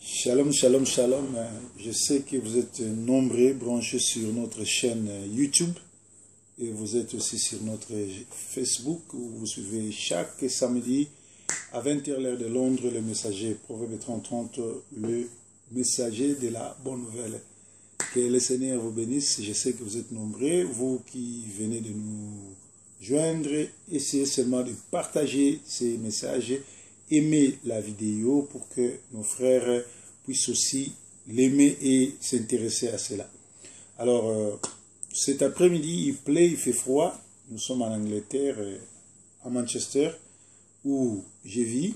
Shalom, shalom, shalom. Je sais que vous êtes nombreux branchés sur notre chaîne YouTube et vous êtes aussi sur notre Facebook où vous suivez chaque samedi à 20h l'heure de Londres le messager, Proverbe 30-30, le messager de la bonne nouvelle. Que le Seigneur vous bénisse. Je sais que vous êtes nombreux, vous qui venez de nous joindre. Essayez seulement de partager ces messages. Aimer la vidéo pour que nos frères puissent aussi l'aimer et s'intéresser à cela. Alors, cet après-midi, il pleut, il fait froid. Nous sommes en Angleterre, à Manchester, où je vis.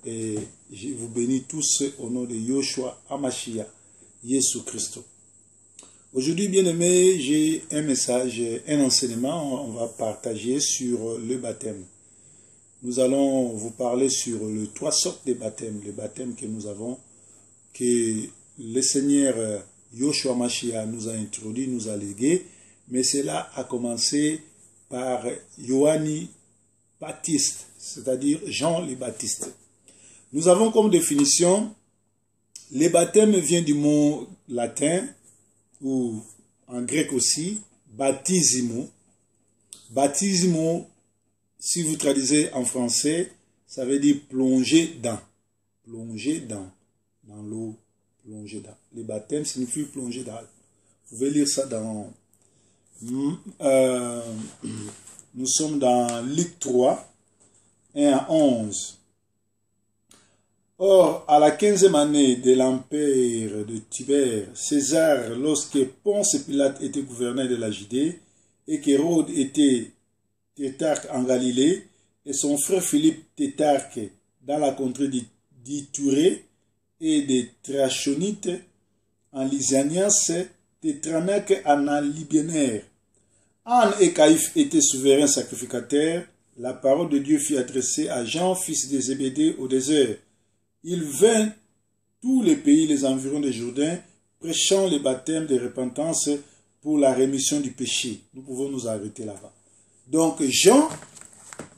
Et je vous bénis tous au nom de Yoshua Hamashiach, Jésus Christ. Aujourd'hui, bien aimé, j'ai un message, un enseignement. On va partager sur le baptême. Nous allons vous parler sur les trois sortes de baptêmes, les baptêmes que nous avons, que le Seigneur Yoshua Mashiach nous a introduit, nous a légué, mais cela a commencé par Yohanni Baptiste, c'est-à-dire Jean le Baptiste. Nous avons comme définition, les baptêmes viennent du mot latin, ou en grec aussi, baptismo. Baptismo, si vous traduisez en français, ça veut dire plonger dans l'eau, plonger dans. Les baptêmes signifient plonger dans. Vous pouvez lire ça dans... nous sommes dans Luc 3, 1 à 11. Or, à la 15e année de l'empire de Tibère, César, lorsque Ponce Pilate était gouverneur de la Judée, et qu'Hérode était tétrarque en Galilée, et son frère Philippe tétrarque dans la contrée d'Iturée et des Trachonites en Lysanias, tétrarque en Libénaire. Anne et Caïphe étaient souverains sacrificateurs. La parole de Dieu fut adressée à Jean, fils de Zébédée, au désert. Il vint tous les pays, les environs de Jourdain, prêchant le baptême de repentance pour la rémission du péché. Nous pouvons nous arrêter là-bas. Donc Jean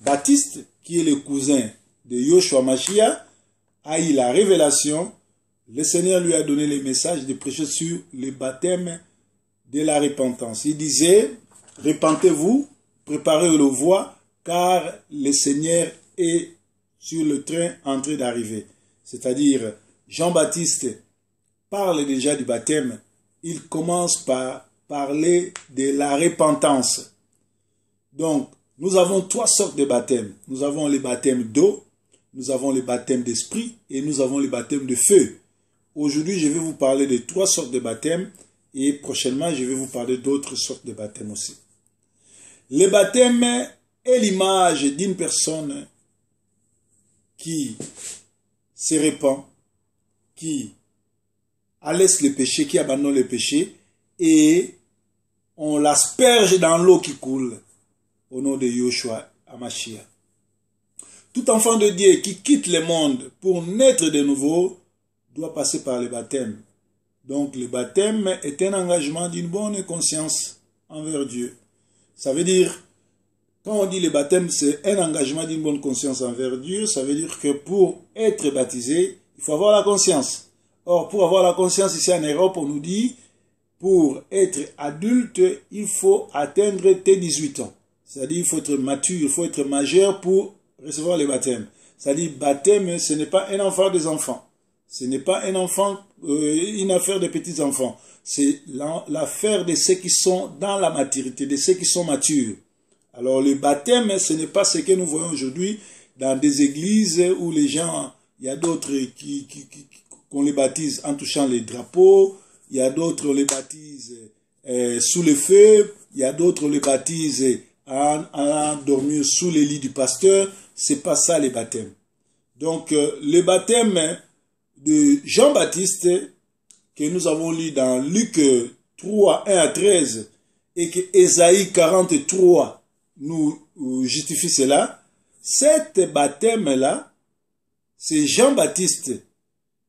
Baptiste, qui est le cousin de Yoshua Mashiach, a eu la révélation. Le Seigneur lui a donné le message de prêcher sur le baptême de la repentance. Il disait, repentez-vous, préparez le voie, car le Seigneur est sur le train en train d'arriver. C'est-à-dire, Jean-Baptiste parle déjà du baptême. Il commence par parler de la repentance. Donc, nous avons trois sortes de baptêmes. Nous avons les baptêmes d'eau, nous avons les baptêmes d'esprit et nous avons les baptêmes de feu. Aujourd'hui, je vais vous parler de trois sortes de baptêmes et prochainement, je vais vous parler d'autres sortes de baptêmes aussi. Le baptême est l'image d'une personne qui se répand, qui laisse le péché, qui abandonne le péché et on l'asperge dans l'eau qui coule. Au nom de Yoshua Hamashiach. Tout enfant de Dieu qui quitte le monde pour naître de nouveau doit passer par le baptême. Donc le baptême est un engagement d'une bonne conscience envers Dieu. Ça veut dire, quand on dit le baptême, c'est un engagement d'une bonne conscience envers Dieu, ça veut dire que pour être baptisé, il faut avoir la conscience. Or, pour avoir la conscience ici en Europe, on nous dit, pour être adulte, il faut atteindre tes 18 ans. C'est-à-dire, il faut être mature, il faut être majeur pour recevoir le baptême. C'est-à-dire, baptême, ce n'est pas un enfant des enfants. Ce n'est pas un enfant, une affaire de petits enfants. C'est l'affaire de ceux qui sont dans la maturité, de ceux qui sont matures. Alors, le baptême, ce n'est pas ce que nous voyons aujourd'hui dans des églises où les gens, il y a d'autres qu'on les baptise en touchant les drapeaux, il y a d'autres on les baptise sous le feu, il y a d'autres on les baptise en dormir sous les lits du pasteur. C'est pas ça les baptêmes. Donc le baptême de Jean-Baptiste que nous avons lu dans Luc 3, 1 à 13 et que Ésaïe 43 nous justifie cela, cet baptême-là, c'est Jean-Baptiste,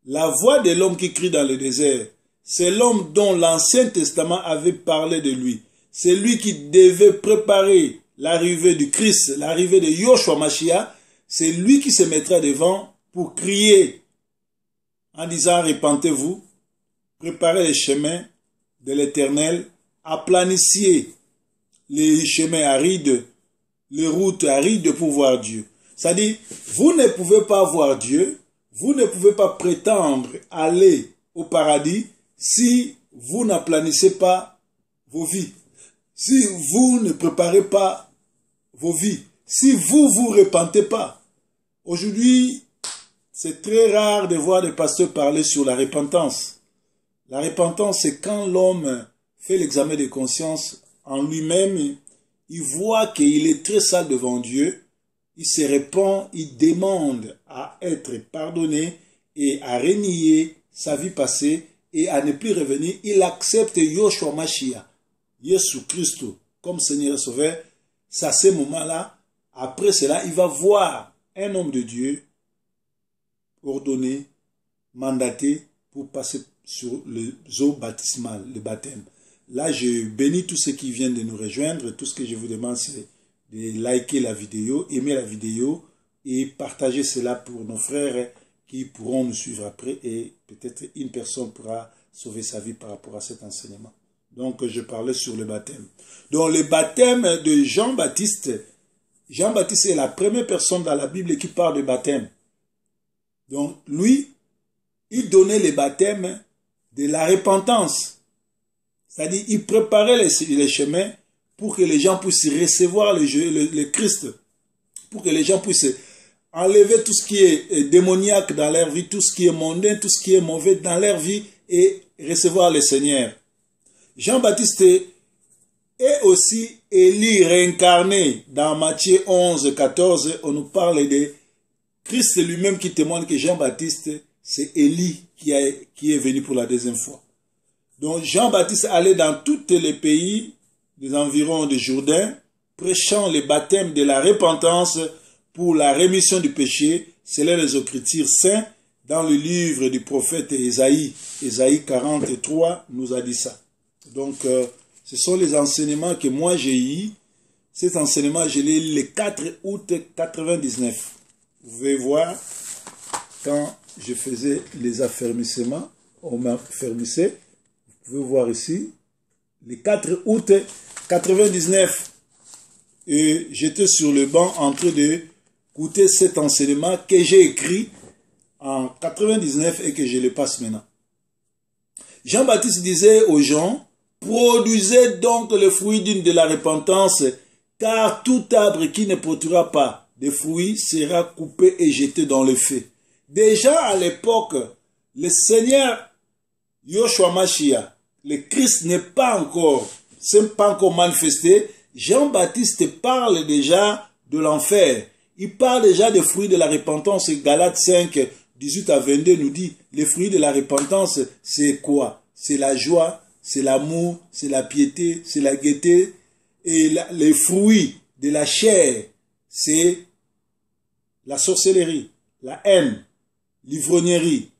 la voix de l'homme qui crie dans le désert. C'est l'homme dont l'Ancien Testament avait parlé de lui. C'est lui qui devait préparer l'arrivée du Christ, l'arrivée de Yoshua Mashiach. C'est lui qui se mettra devant pour crier en disant repentez-vous, préparez les chemins de l'Éternel, aplanissez les chemins arides, les routes arides pour voir Dieu. C'est-à-dire, vous ne pouvez pas voir Dieu, vous ne pouvez pas prétendre aller au paradis si vous n'aplanissez pas vos vies, si vous ne préparez pas vos vies, si vous ne vous repentez pas. Aujourd'hui, c'est très rare de voir des pasteurs parler sur la repentance. La repentance, c'est quand l'homme fait l'examen de conscience en lui-même, il voit qu'il est très sale devant Dieu, il se repent, il demande à être pardonné et à renier sa vie passée et à ne plus revenir. Il accepte Yoshua Mashiach, Jésus Christ, comme Seigneur et Sauveur. C'est à ce moment-là, après cela, il va voir un homme de Dieu ordonné, mandaté pour passer sur les eaux baptismales, le baptême. Là, je bénis tous ceux qui viennent de nous rejoindre. Tout ce que je vous demande, c'est de liker la vidéo, aimer la vidéo et partager cela pour nos frères qui pourront nous suivre après et peut-être une personne pourra sauver sa vie par rapport à cet enseignement. Donc, je parlais sur le baptême. Donc, le baptême de Jean-Baptiste, Jean-Baptiste est la première personne dans la Bible qui parle de baptême. Donc, lui, il donnait le baptême de la repentance. C'est-à-dire, il préparait les chemins pour que les gens puissent recevoir le Christ, pour que les gens puissent enlever tout ce qui est démoniaque dans leur vie, tout ce qui est mondain, tout ce qui est mauvais dans leur vie et recevoir le Seigneur. Jean-Baptiste est aussi Élie réincarné. Dans Matthieu 11, 14, on nous parle de Christ lui-même qui témoigne que Jean-Baptiste, c'est Élie qui est venu pour la deuxième fois. Donc Jean-Baptiste allait dans tous les pays des environs de Jourdain, prêchant le baptême de la repentance pour la rémission du péché, selon les Écritures saintes, dans le livre du prophète Ésaïe. Ésaïe 43 nous a dit ça. Donc, ce sont les enseignements que moi j'ai eus. Cet enseignement, je l'ai lu le 4 août 99. Vous pouvez voir, quand je faisais les affermissements, on m'affermissait. Vous pouvez voir ici, le 4 août 99. Et j'étais sur le banc en train d'écouter cet enseignement que j'ai écrit en 99 et que je le passe maintenant. Jean-Baptiste disait aux gens, produisez donc le fruit de la repentance, car tout arbre qui ne produira pas de fruits sera coupé et jeté dans le feu. Déjà à l'époque, le Seigneur Yoshua Mashiach, le Christ n'est pas encore manifesté. Jean-Baptiste parle déjà de l'enfer. Il parle déjà des fruits de la repentance. Galates 5, 18 à 22 nous dit, les fruits de la repentance, c'est quoi? C'est la joie, c'est l'amour, c'est la piété, c'est la gaieté. Et les fruits de la chair, c'est la sorcellerie, la haine, l'ivrognerie,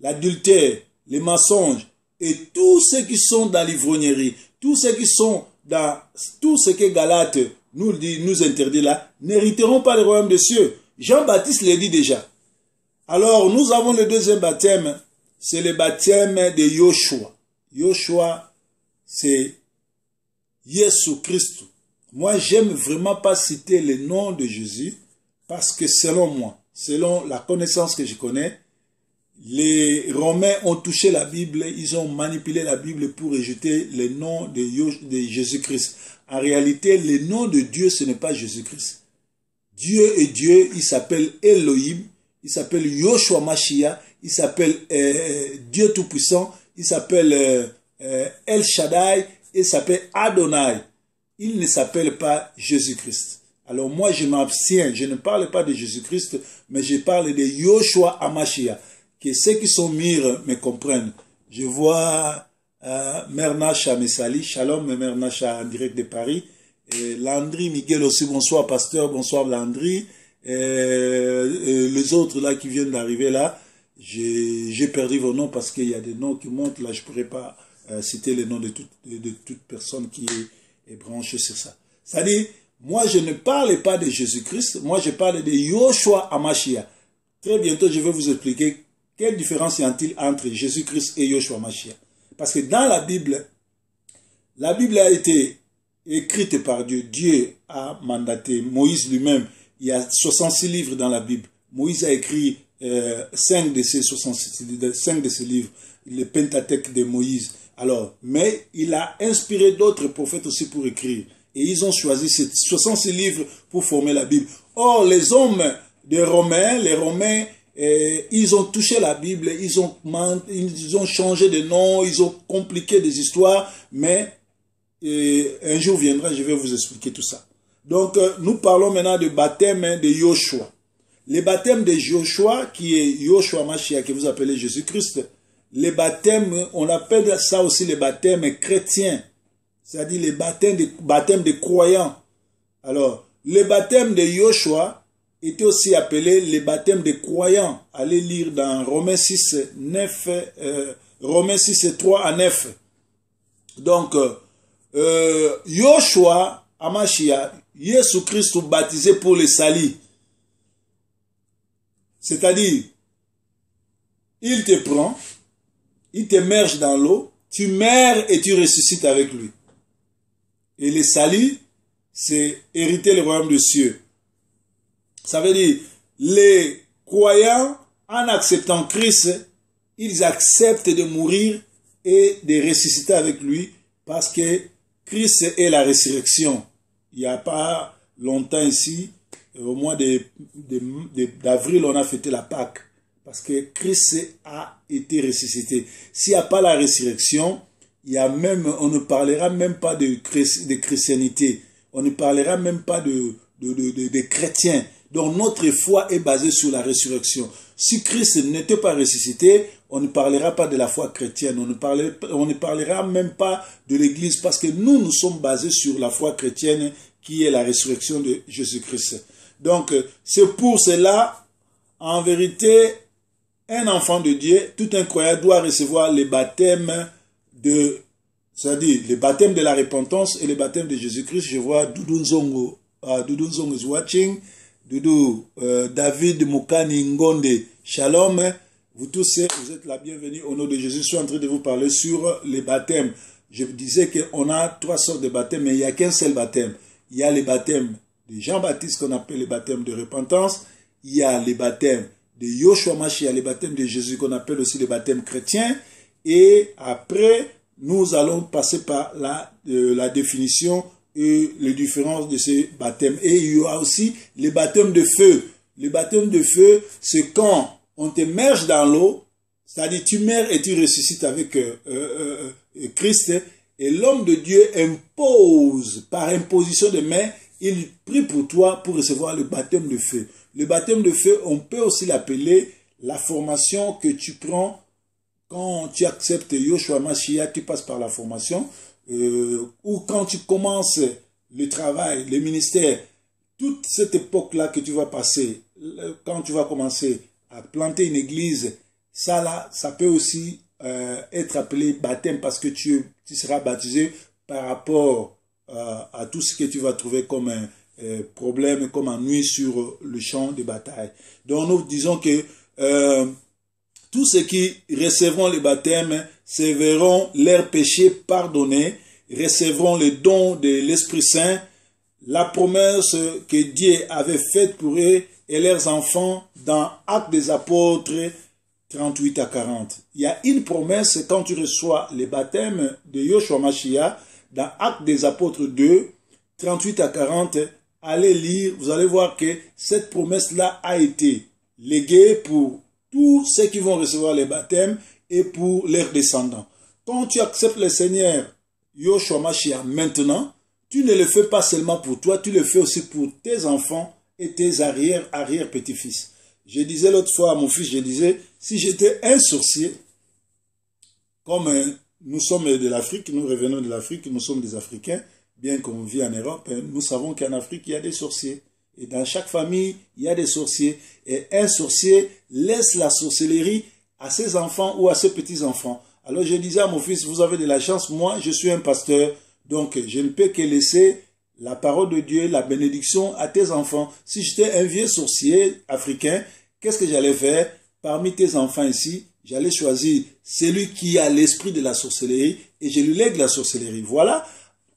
l'adultère, les mensonges, et tous ceux qui sont dans l'ivrognerie, tous ceux qui sont dans tout ce que Galates nous interdit là, n'hériteront pas le royaume des cieux. Jean-Baptiste le dit déjà. Alors, nous avons le deuxième baptême, c'est le baptême de Yoshua. Yoshua, c'est Jésus Christ. Moi, j'aime vraiment pas citer le nom de Jésus, parce que selon moi, selon la connaissance que je connais, les Romains ont touché la Bible, ils ont manipulé la Bible pour rejeter le nom de Jésus-Christ. En réalité, le nom de Dieu, ce n'est pas Jésus-Christ. Dieu est Dieu, il s'appelle Elohim, il s'appelle Yoshua Mashiach, il s'appelle Dieu Tout-Puissant, il s'appelle El Shaddai, il s'appelle Adonai. Il ne s'appelle pas Jésus-Christ. Alors moi, je m'abstiens, je ne parle pas de Jésus-Christ, mais je parle de Yoshua Mashiach. Que ceux qui sont mûrs me comprennent. Je vois Mère Nacha Messali, Shalom Mère Nacha en direct de Paris, et Landry Miguel aussi, bonsoir pasteur, bonsoir Landry, les autres là qui viennent d'arriver là, j'ai perdu vos noms parce qu'il y a des noms qui montent là, je ne pourrais pas citer les noms de toute personne qui est branchée sur ça. C'est-à-dire, moi je ne parle pas de Jésus-Christ, moi je parle de Yoshua Mashiach. Très bientôt je vais vous expliquer quelle différence y a-t-il entre Jésus-Christ et Yoshua Mashiach? Parce que dans la Bible a été écrite par Dieu. Dieu a mandaté Moïse lui-même. Il y a 66 livres dans la Bible. Moïse a écrit 5 de ces livres, le Pentateuque de Moïse. Alors, mais il a inspiré d'autres prophètes aussi pour écrire. Et ils ont choisi ces 66 livres pour former la Bible. Or, les hommes les Romains, ils ont touché la Bible, ils ont changé de nom, ils ont compliqué des histoires, mais un jour viendra, je vais vous expliquer tout ça. Donc, nous parlons maintenant du baptême de Yoshua. Le baptême de Joshua, qui est Yoshua Mashiach, que vous appelez Jésus-Christ, les baptêmes, on appelle ça aussi les baptêmes chrétiens, c'est-à-dire les baptêmes de croyants. Alors, le baptême de Yoshua était aussi appelé les baptêmes de croyants. Allez lire dans Romains 6, 9, Romains 6, 3 à 9. Donc, Yoshua Mashiach, Jésus-Christ baptisé pour le salut. C'est-à-dire, il te prend, il t'immerge dans l'eau, tu meurs et tu ressuscites avec lui. Et le salut, c'est hériter le royaume des cieux. Ça veut dire, les croyants, en acceptant Christ, ils acceptent de mourir et de ressusciter avec lui parce que Christ est la résurrection. Il n'y a pas longtemps ici, au mois d'avril, on a fêté la Pâque. Parce que Christ a été ressuscité. S'il n'y a pas la résurrection, on ne parlera même pas de chrétienté. On ne parlera même pas de chrétiens. Donc notre foi est basée sur la résurrection. Si Christ n'était pas ressuscité, on ne parlera pas de la foi chrétienne. On ne parlera même pas de l'Église. Parce que nous sommes basés sur la foi chrétienne qui est la résurrection de Jésus-Christ. Donc c'est pour cela, en vérité, un enfant de Dieu, tout un croyant doit recevoir le baptême c'est-à-dire le baptême de la repentance et le baptême de Jésus-Christ. Je vois Doudou Nzongo, Doudou Nzongo is watching, Doudou, David Moukani Ngonde, Shalom. Vous tous, vous êtes la bienvenue au nom de Jésus. Je suis en train de vous parler sur les baptêmes. Je vous disais qu'on a 3 sortes de baptêmes, mais il n'y a qu'un seul baptême. Il y a les baptêmes de Jean-Baptiste qu'on appelle les baptêmes de repentance. Il y a les baptêmes de Yoshua Mashiach, les baptêmes de Jésus qu'on appelle aussi les baptêmes chrétiens. Et après, nous allons passer par la définition et les différences de ces baptêmes. Et il y aura aussi les baptêmes de feu. Les baptêmes de feu, c'est quand on t'immerge dans l'eau, c'est-à-dire tu meurs et tu ressuscites avec Christ. Et l'homme de Dieu impose, par imposition de main, il prie pour toi pour recevoir le baptême de feu. Le baptême de feu, on peut aussi l'appeler la formation que tu prends quand tu acceptes Yoshua Mashiach, tu passes par la formation, ou quand tu commences le travail, le ministère, toute cette époque-là que tu vas passer, quand tu vas commencer à planter une église, ça là, ça peut aussi être appelé baptême parce que tu seras baptisé par rapport à tout ce que tu vas trouver comme un problème, comme ennui sur le champ de bataille. Donc nous disons que tous ceux qui recevront le baptême se verront leurs péchés pardonnés, recevront le don de l'Esprit Saint, la promesse que Dieu avait faite pour eux et leurs enfants dans Actes des Apôtres 38 à 40. Il y a une promesse quand tu reçois le baptême de Yoshua Mashiach dans Actes des Apôtres 2, 38 à 40. Allez lire, vous allez voir que cette promesse-là a été léguée pour tous ceux qui vont recevoir les baptêmes et pour leurs descendants. Quand tu acceptes le Seigneur Yoshua Mashiach maintenant, tu ne le fais pas seulement pour toi, tu le fais aussi pour tes enfants et tes arrière-petits-fils. Je disais l'autre fois à mon fils, je disais, si j'étais un sorcier, comme nous sommes de l'Afrique, nous revenons de l'Afrique, nous sommes des Africains, bien qu'on vit en Europe, nous savons qu'en Afrique, il y a des sorciers. Et dans chaque famille, il y a des sorciers. Et un sorcier laisse la sorcellerie à ses enfants ou à ses petits-enfants. Alors je disais à mon fils, vous avez de la chance, moi je suis un pasteur, donc je ne peux que laisser la parole de Dieu, la bénédiction à tes enfants. Si j'étais un vieux sorcier africain, qu'est-ce que j'allais faire? parmi tes enfants ici, j'allais choisir celui qui a l'esprit de la sorcellerie et je lui lègue la sorcellerie. Voilà.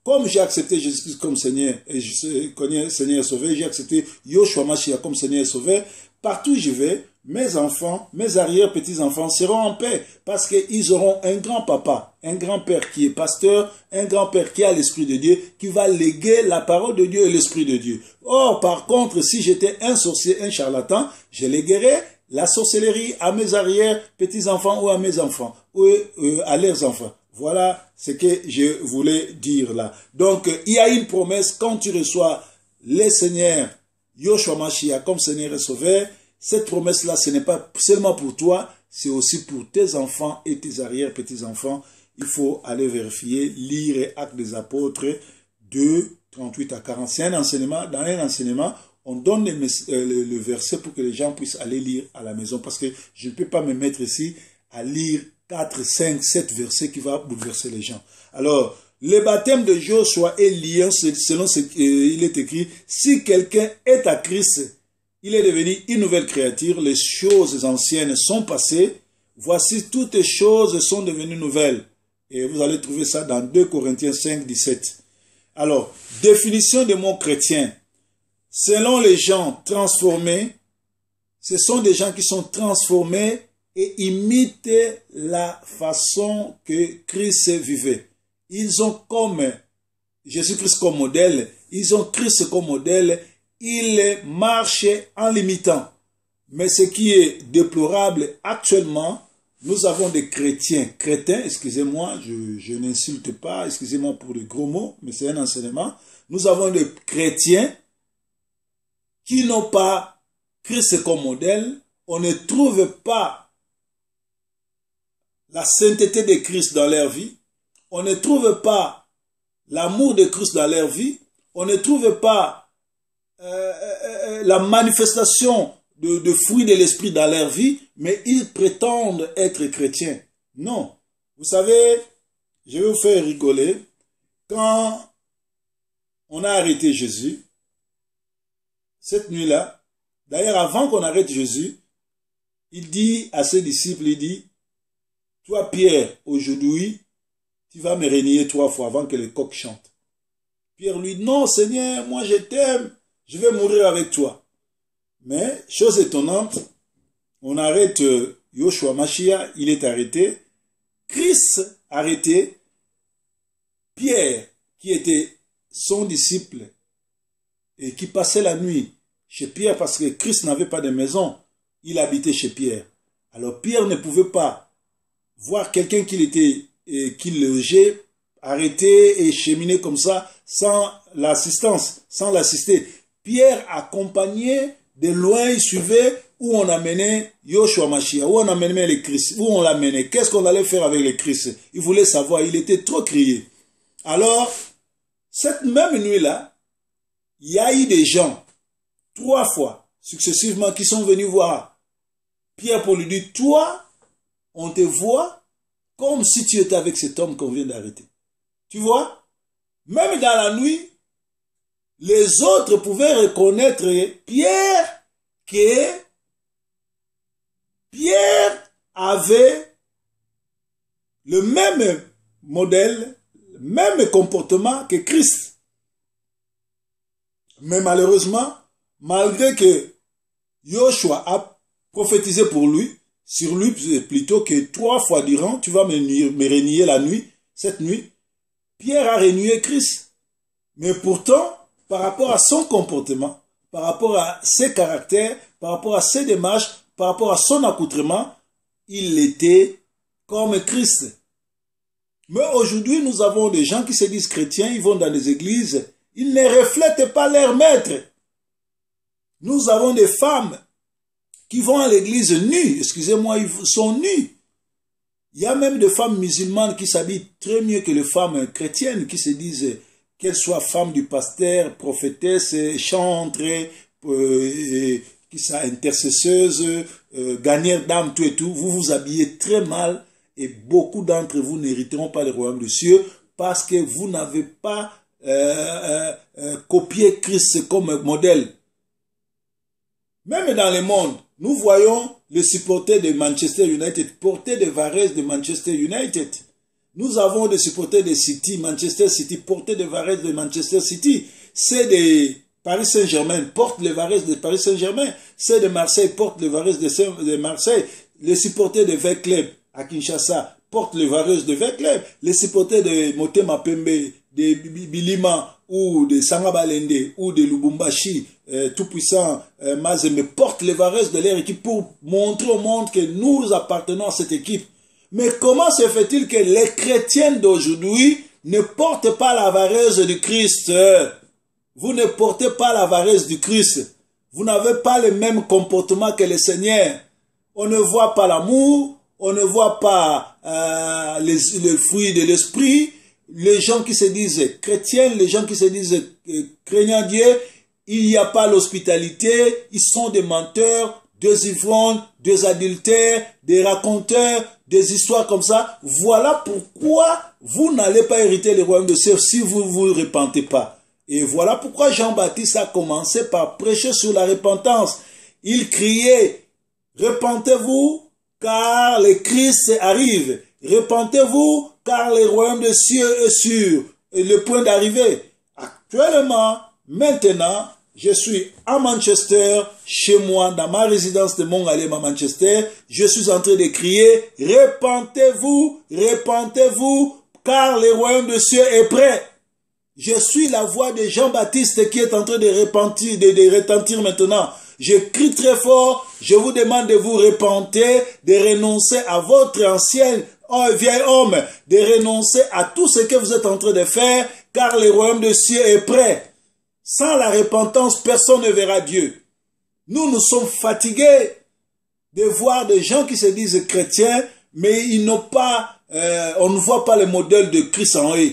Comme j'ai accepté Jésus-Christ comme Seigneur et Seigneur et Sauveur, j'ai accepté Yoshua Mashiach comme Seigneur et Sauveur, partout où je vais, mes enfants, mes arrière-petits-enfants seront en paix parce qu'ils auront un grand-papa, un grand-père qui est pasteur, un grand-père qui a l'Esprit de Dieu, qui va léguer la parole de Dieu et l'Esprit de Dieu. Or, par contre, si j'étais un sorcier, un charlatan, je léguerais la sorcellerie à mes arrière-petits-enfants ou à mes enfants ou à leurs enfants. Voilà ce que je voulais dire là. Donc, il y a une promesse quand tu reçois le Seigneur Yoshua Mashiach comme Seigneur et Sauveur. Cette promesse-là, ce n'est pas seulement pour toi, c'est aussi pour tes enfants et tes arrière-petits-enfants. Il faut aller vérifier, lire Actes des Apôtres 2, 38 à 40. C'est un enseignement. Dans un enseignement, on donne le verset pour que les gens puissent aller lire à la maison. Parce que je ne peux pas me mettre ici à lire 4, 5, 7 versets qui vont bouleverser les gens. Alors, le baptême de Joshua est lié selon ce qu'il est écrit. Si quelqu'un est à Christ, il est devenu une nouvelle créature, les choses anciennes sont passées, voici toutes les choses sont devenues nouvelles. Et vous allez trouver ça dans 2 Corinthiens 5, 17. Alors, définition des mots chrétiens. Selon les gens transformés, ce sont des gens qui sont transformés et imitent la façon que Christ vivait. Ils ont comme Jésus-Christ comme modèle, ils ont Christ comme modèle, ils marchent en l'imitant. Mais ce qui est déplorable actuellement, nous avons des crétins, excusez-moi, je n'insulte pas, excusez-moi pour les gros mots, mais c'est un enseignement. Nous avons des chrétiens qui n'ont pas Christ comme modèle. On ne trouve pas la sainteté de Christ dans leur vie. On ne trouve pas l'amour de Christ dans leur vie. On ne trouve pas la manifestation de fruits de l'esprit dans leur vie, mais ils prétendent être chrétiens. Non. Vous savez, je vais vous faire rigoler. Quand on a arrêté Jésus, cette nuit-là, d'ailleurs avant qu'on arrête Jésus, il dit à ses disciples, il dit, toi Pierre, aujourd'hui, tu vas me renier 3 fois avant que le coq chante. Pierre lui dit, non Seigneur, moi je t'aime, je vais mourir avec toi. Mais, chose étonnante, on arrête Yoshua Mashiach, il est arrêté, Christ arrêté, Pierre, qui était son disciple, et qui passait la nuit chez Pierre parce que Christ n'avait pas de maison, il habitait chez Pierre. Alors Pierre ne pouvait pas voir quelqu'un qu'il logeait, arrêter et cheminer comme ça, sans l'assistance, sans l'assister. Pierre accompagnait de loin, il suivait où on amenait Yoshua Mashiach, où on amenait le Christ, où on l'amenait. Qu'est-ce qu'on allait faire avec le Christ? Il voulait savoir, il était trop crié. Alors, cette même nuit-là, il y a eu des gens, 3 fois, successivement, qui sont venus voir Pierre pour lui dire, toi, on te voit comme si tu étais avec cet homme qu'on vient d'arrêter. Tu vois? Même dans la nuit, les autres pouvaient reconnaître Pierre, que Pierre avait le même modèle, le même comportement que Christ. Mais malheureusement, malgré que Yoshua a prophétisé pour lui, sur lui plutôt que 3 fois durant, tu vas me renier la nuit, cette nuit, Pierre a renié Christ. Mais pourtant, par rapport à son comportement, par rapport à ses caractères, par rapport à ses démarches, par rapport à son accoutrement, il était comme Christ. Mais aujourd'hui, nous avons des gens qui se disent chrétiens, ils vont dans les églises, ils ne reflètent pas leur maître. Nous avons des femmes qui vont à l'église nues, excusez-moi, ils sont nues. Il y a même des femmes musulmanes qui s'habillent très mieux que les femmes chrétiennes, qui se disent qu'elles soient femmes du pasteur, prophétesses, chantres, qui sont intercesseuses, gagnères d'âme, tout et tout. Vous vous habillez très mal et beaucoup d'entre vous n'hériteront pas le royaume des cieux parce que vous n'avez pas copié Christ comme modèle. Même dans le monde, nous voyons les supporters de Manchester United, portez des varèses de Manchester United. Nous avons des supporters de City, Manchester City, portez des varèses de Manchester City. C'est des Paris Saint-Germain, porte les varèses de Paris Saint-Germain. C'est de Marseille, porte les varèses de Marseille. Les supporters de V Club à Kinshasa portent les varèses de V Club. Les supporters de Motema Pembe, de Bilima ou de Sangabalende ou de Lubumbashi, tout-puissant Mazembe, portent les varèses de leur équipe pour montrer au monde que nous appartenons à cette équipe. Mais comment se fait-il que les chrétiens d'aujourd'hui ne portent pas la varèse du Christ? Vous ne portez pas la varèse du Christ. Vous n'avez pas le même comportement que le Seigneur. On ne voit pas l'amour, on ne voit pas les fruits de l'esprit. Les gens qui se disent chrétiens, les gens qui se disent craignant Dieu, il n'y a pas l'hospitalité, ils sont des menteurs, des ivrognes, des adultères, des raconteurs, des histoires comme ça. Voilà pourquoi vous n'allez pas hériter le royaume de Dieu si vous ne vous repentez pas. Et voilà pourquoi Jean-Baptiste a commencé par prêcher sur la repentance. Il criait, repentez-vous car le Christ arrive. Repentez-vous car le royaume de Dieu est sur le point d'arriver. Actuellement, maintenant, je suis à Manchester, chez moi, dans ma résidence de Montgalem à Manchester. Je suis en train de crier, repentez-vous, repentez-vous, car le royaume de Dieu est prêt. Je suis la voix de Jean-Baptiste qui est en train de retentir maintenant. Je crie très fort, je vous demande de vous repenter, de renoncer à votre ancien vieil homme, de renoncer à tout ce que vous êtes en train de faire, car le royaume de Dieu est prêt. Sans la repentance, personne ne verra Dieu. Nous sommes fatigués de voir des gens qui se disent chrétiens, mais ils n'ont pas, on ne voit pas le modèle de Christ en eux.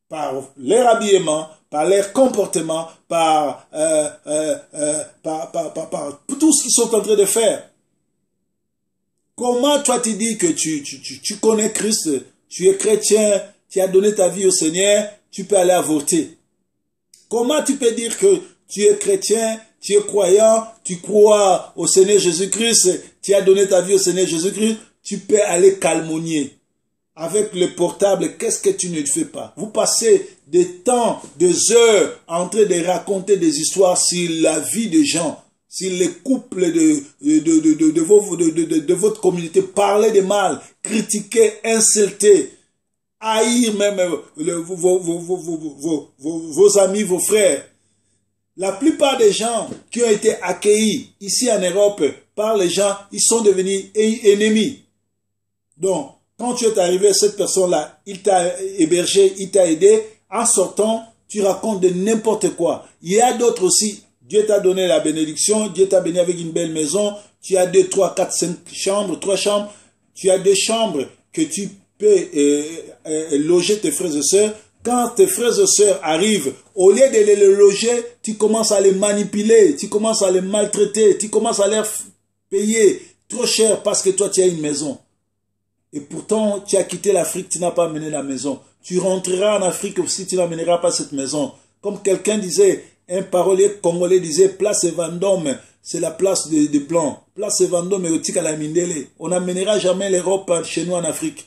Par leur habillement, par leur comportement, par tout ce qu'ils sont en train de faire. Comment toi tu dis que tu connais Christ, tu es chrétien, tu as donné ta vie au Seigneur, tu peux aller avorter? Comment tu peux dire que tu es chrétien, tu es croyant, tu crois au Seigneur Jésus-Christ, tu as donné ta vie au Seigneur Jésus-Christ, tu peux aller calomnier? Avec le portable, qu'est-ce que tu ne fais pas? Vous passez des temps, des heures en train de raconter des histoires sur la vie des gens, sur les couples de votre communauté. Parlez de mal, critiquer, insulter, haïr même vos amis, vos frères. La plupart des gens qui ont été accueillis ici en Europe par les gens, ils sont devenus ennemis. Donc, quand tu es arrivé, cette personne-là, il t'a hébergé, il t'a aidé. En sortant, tu racontes de n'importe quoi. Il y a d'autres aussi. Dieu t'a donné la bénédiction. Dieu t'a béni avec une belle maison. Tu as 2, 3, 4, 5 chambres, 3 chambres. Tu as 2 chambres que tu peux loger tes frères et sœurs. Quand tes frères et sœurs arrivent, au lieu de les loger, tu commences à les manipuler. Tu commences à les maltraiter. Tu commences à leur payer trop cher parce que toi, tu as une maison. Et pourtant, tu as quitté l'Afrique, tu n'as pas amené la maison. Tu rentreras en Afrique aussi, tu n'amèneras pas cette maison. Comme quelqu'un disait, un parolier congolais disait, place Vendôme, c'est la place des Blancs. Place Vendôme et Otika la Mindele. On n'amènera jamais l'Europe chez nous en Afrique.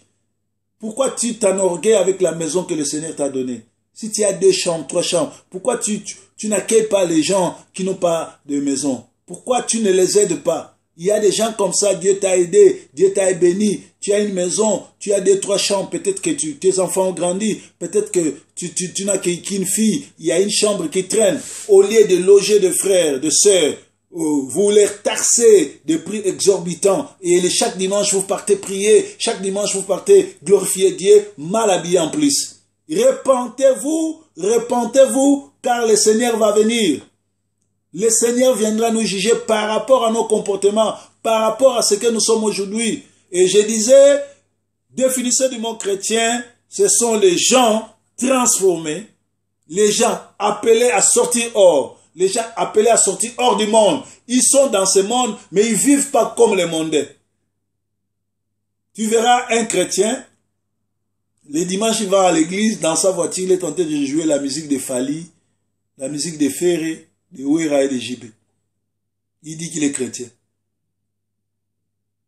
Pourquoi tu t'enorgueilles avec la maison que le Seigneur t'a donnée? Si tu as 2 chambres, 3 chambres, pourquoi tu n'accueilles pas les gens qui n'ont pas de maison? Pourquoi tu ne les aides pas? Il y a des gens comme ça, Dieu t'a aidé, Dieu t'a béni, tu as une maison, tu as 2, 3 chambres, peut-être que tes enfants ont grandi, peut-être que tu n'as qu'une fille, il y a une chambre qui traîne. Au lieu de loger de frères, de sœurs, vous les taxez de prix exorbitants et chaque dimanche vous partez prier, chaque dimanche vous partez glorifier Dieu, mal habillé en plus. Repentez-vous, repentez-vous, car le Seigneur va venir. Le Seigneur viendra nous juger par rapport à nos comportements, par rapport à ce que nous sommes aujourd'hui. Et je disais, définition du mot chrétien, ce sont les gens transformés, les gens appelés à sortir hors, les gens appelés à sortir hors du monde. Ils sont dans ce monde, mais ils ne vivent pas comme les mondains. Tu verras un chrétien, les dimanches il va à l'église, dans sa voiture, il est tenté de jouer la musique de Fali, la musique de Ferré, de Ouéra et de Jibé. Il dit qu'il est chrétien.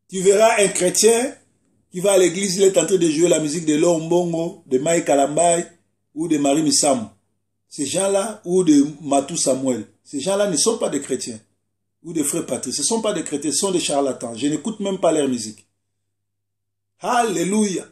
Tu verras un chrétien qui va à l'église, il est en train de jouer la musique de Lombongo, de Maï Kalambay ou de Marie Missam. Ces gens-là, ou de Matou Samuel, ces gens-là ne sont pas des chrétiens. Ou des frères Patrice, ce ne sont pas des chrétiens, ce sont des charlatans. Je n'écoute même pas leur musique. Alléluia.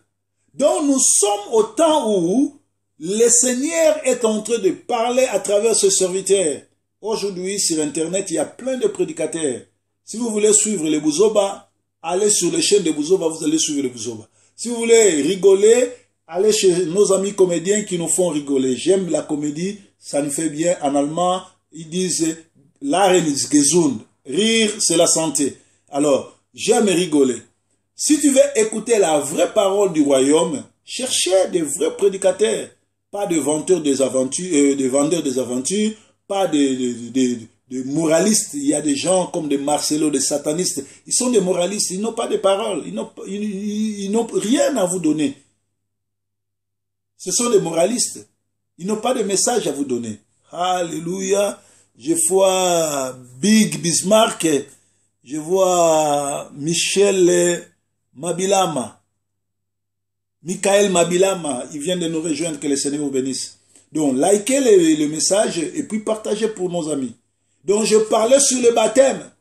Donc nous sommes au temps où le Seigneur est en train de parler à travers ce serviteur. Aujourd'hui, sur Internet, il y a plein de prédicateurs. Si vous voulez suivre les Bouzoba, allez sur les chaînes de Bouzoba, vous allez suivre les Bouzoba. Si vous voulez rigoler, allez chez nos amis comédiens qui nous font rigoler. J'aime la comédie, ça nous fait bien. En allemand, ils disent « Lachen ist gesund ». Rire, c'est la santé. Alors, j'aime rigoler. Si tu veux écouter la vraie parole du royaume, cherchez des vrais prédicateurs. Pas de vendeurs des aventures, pas de moralistes. Il y a des gens comme des Marcelo, des satanistes. Ils sont des moralistes, ils n'ont pas de paroles. Ils n'ont rien à vous donner. Ce sont des moralistes. Ils n'ont pas de message à vous donner. Alléluia. Je vois Big Bismarck. Je vois Michel Mabilama. Michael Mabilama. Il vient de nous rejoindre. Que le Seigneur vous bénisse. Donc, likez le message et puis partagez pour nos amis. Donc, je parlais sur le baptême.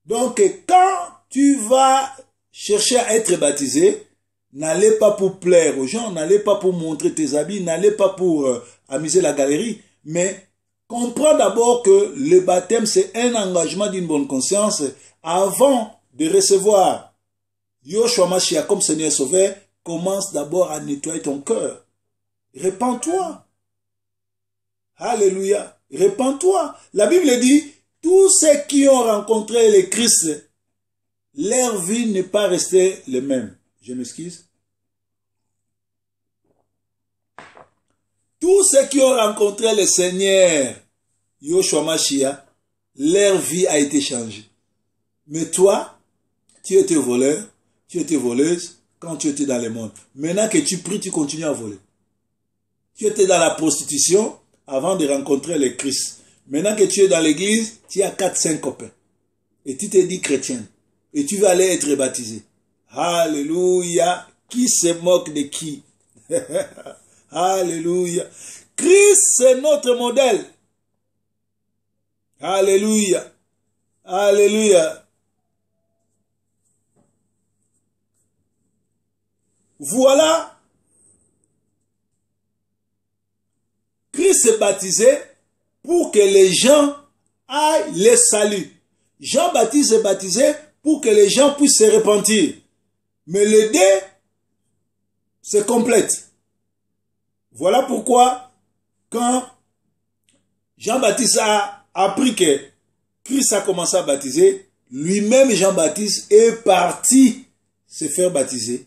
Donc, quand tu vas chercher à être baptisé, n'allez pas pour plaire aux gens, n'allez pas pour montrer tes habits, n'allez pas pour amuser la galerie, mais comprends d'abord que le baptême, c'est un engagement d'une bonne conscience. Avant de recevoir Yoshua Mashiach comme Seigneur Sauveur, commence d'abord à nettoyer ton cœur. Répands-toi. Alléluia. Répands-toi. La Bible dit, tous ceux qui ont rencontré le Christ, leur vie n'est pas restée les mêmes. Je m'excuse. Tous ceux qui ont rencontré le Seigneur, Yoshua Mashiach, leur vie a été changée. Mais toi, tu étais voleur, tu étais voleuse quand tu étais dans le monde. Maintenant que tu pries, tu continues à voler. Tu étais dans la prostitution avant de rencontrer le Christ. Maintenant que tu es dans l'église, tu as 4-5 copains. Et tu te dis chrétien. Et tu vas aller être baptisé. Alléluia. Qui se moque de qui? Alléluia. Christ, c'est notre modèle. Alléluia. Alléluia. Voilà. Christ s'est baptisé pour que les gens aillent les saluer. Jean-Baptiste est baptisé pour que les gens puissent se repentir. Mais les deux se complètent. Voilà pourquoi, quand Jean-Baptiste a appris que Christ a commencé à baptiser, lui-même Jean-Baptiste est parti se faire baptiser.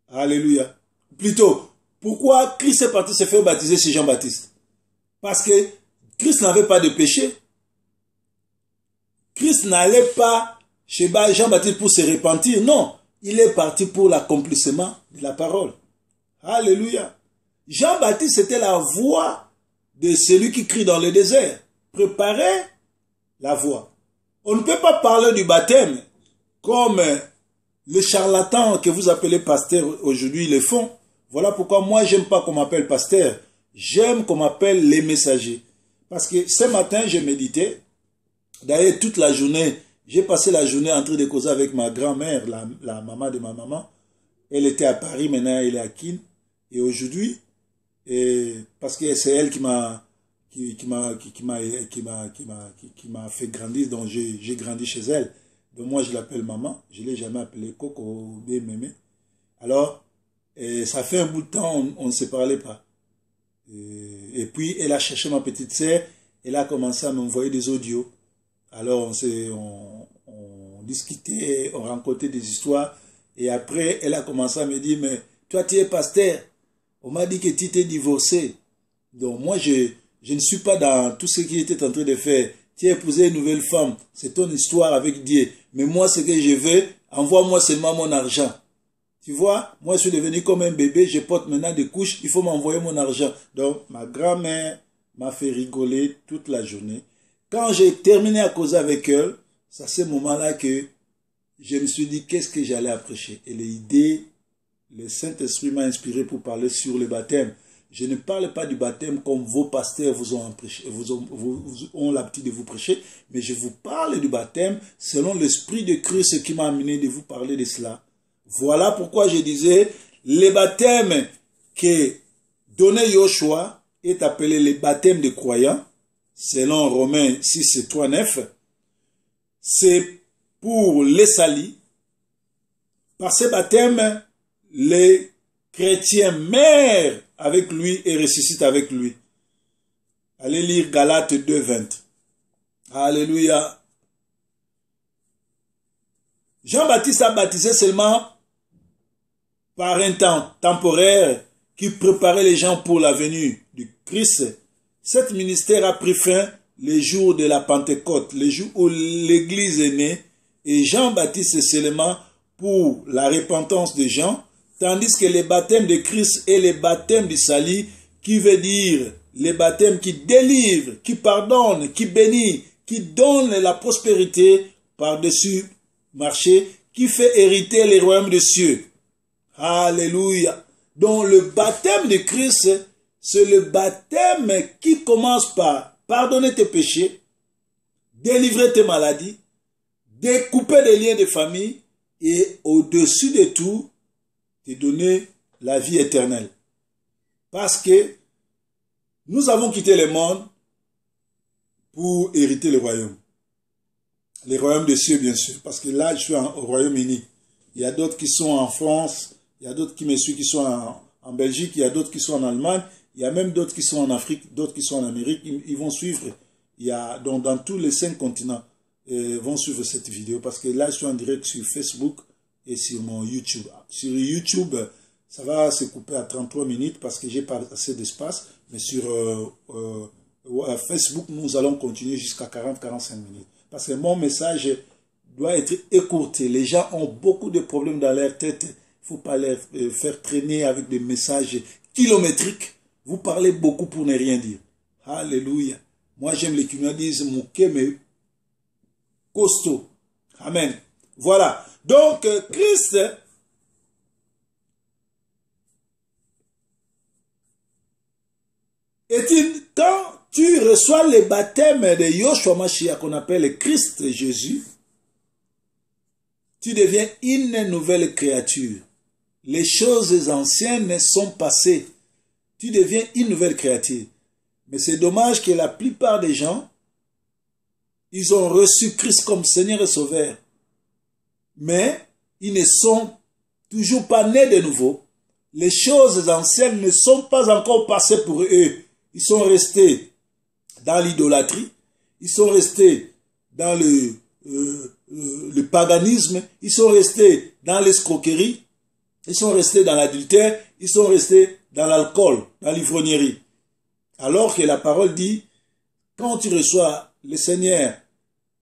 Alléluia. Plutôt, pourquoi Christ est parti se faire baptiser chez Jean-Baptiste? Parce que Christ n'avait pas de péché. Christ n'allait pas chez Jean-Baptiste pour se repentir. Non, il est parti pour l'accomplissement de la parole. Alléluia. Jean-Baptiste, c'était la voix de celui qui crie dans le désert. Préparez la voie. On ne peut pas parler du baptême comme les charlatans que vous appelez pasteur aujourd'hui le font. Voilà pourquoi moi, j'aime pas qu'on m'appelle pasteur. J'aime qu'on m'appelle les messagers. Parce que ce matin, j'ai médité. D'ailleurs, toute la journée, j'ai passé la journée en train de causer avec ma grand-mère, la maman de ma maman. Elle était à Paris, maintenant elle est à Kin. Et aujourd'hui, parce que c'est elle qui m'a fait grandir, donc j'ai grandi chez elle. Donc moi je l'appelle maman, je ne l'ai jamais appelé Coco ou bien Mémé. Alors, ça fait un bout de temps, on ne se parlait pas. Et puis elle a cherché ma petite sœur, elle a commencé à m'envoyer des audios. Alors on discutait, on racontait des histoires. Et après, elle a commencé à me dire, mais toi tu es pasteur. On m'a dit que tu t'es divorcé. Donc moi, je ne suis pas dans tout ce qui était en train de faire. Tu as épousé une nouvelle femme. C'est ton histoire avec Dieu. Mais moi, ce que je veux, envoie-moi seulement mon argent. Tu vois, moi, je suis devenu comme un bébé. Je porte maintenant des couches. Il faut m'envoyer mon argent. Donc, ma grand-mère m'a fait rigoler toute la journée. Quand j'ai terminé à causer avec elle, c'est à ce moment-là que je me suis dit qu'est-ce que j'allais prêcher. Et l'idée, le Saint-Esprit m'a inspiré pour parler sur le baptême. Je ne parle pas du baptême comme vos pasteurs vous ont l'habitude de vous prêcher, mais je vous parle du baptême selon l'Esprit de Christ qui m'a amené de vous parler de cela. Voilà pourquoi je disais, le baptême que donnait Yoshua est appelé le baptême des croyants, selon Romains 6, 3, 9. C'est pour les salis. Par ce baptême, les chrétiens meurent avec lui et ressuscitent avec lui. Allez lire Galates 2, 20. Alléluia. Jean-Baptiste a baptisé seulement par un temps temporaire qui préparait les gens pour la venue du Christ. Cet ministère a pris fin le jour de la Pentecôte, le jour où l'Église est née, et Jean-Baptiste est seulement pour la repentance des gens, tandis que le baptême de Christ est le baptême du salut, qui veut dire le baptême qui délivre, qui pardonne, qui bénit, qui donne la prospérité par-dessus marché, qui fait hériter les royaumes des cieux. Alléluia. Donc le baptême de Christ, c'est le baptême qui commence par pardonner tes péchés, délivrer tes maladies, découper des liens de famille et au-dessus de tout, te donner la vie éternelle. Parce que nous avons quitté le monde pour hériter le royaume. Les royaumes des cieux, bien sûr. Parce que là, je suis au Royaume-Uni. Il y a d'autres qui sont en France. Il y a d'autres qui me suivent qui sont en Belgique. Il y a d'autres qui sont en Allemagne. Il y a même d'autres qui sont en Afrique, d'autres qui sont en Amérique. Ils vont suivre. Il y a, donc, dans tous les 5 continents, vont suivre cette vidéo. Parce que là, je suis en direct sur Facebook et sur mon YouTube. Sur YouTube, ça va se couper à 33 minutes parce que j'ai pas assez d'espace. Mais sur Facebook, nous allons continuer jusqu'à 40-45 minutes. Parce que mon message doit être écourté. Les gens ont beaucoup de problèmes dans leur tête. Il ne faut pas les faire traîner avec des messages kilométriques. Vous parlez beaucoup pour ne rien dire. Alléluia. Moi, j'aime les qui me disent mouké, mais costaud. Amen. Voilà. Donc, Christ est-il quand tu reçois le baptême de Yoshua Mashiach qu'on appelle le Christ Jésus, tu deviens une nouvelle créature. Les choses anciennes sont passées. Tu deviens une nouvelle créature. Mais c'est dommage que la plupart des gens, ils ont reçu Christ comme Seigneur et Sauveur. Mais ils ne sont toujours pas nés de nouveau. Les choses anciennes ne sont pas encore passées pour eux. Ils sont restés dans l'idolâtrie. Ils sont restés dans le paganisme. Ils sont restés dans l'escroquerie. Ils sont restés dans l'adultère. Ils sont restés dans l'alcool, dans l'ivrognerie. Alors que la parole dit, quand tu reçois le Seigneur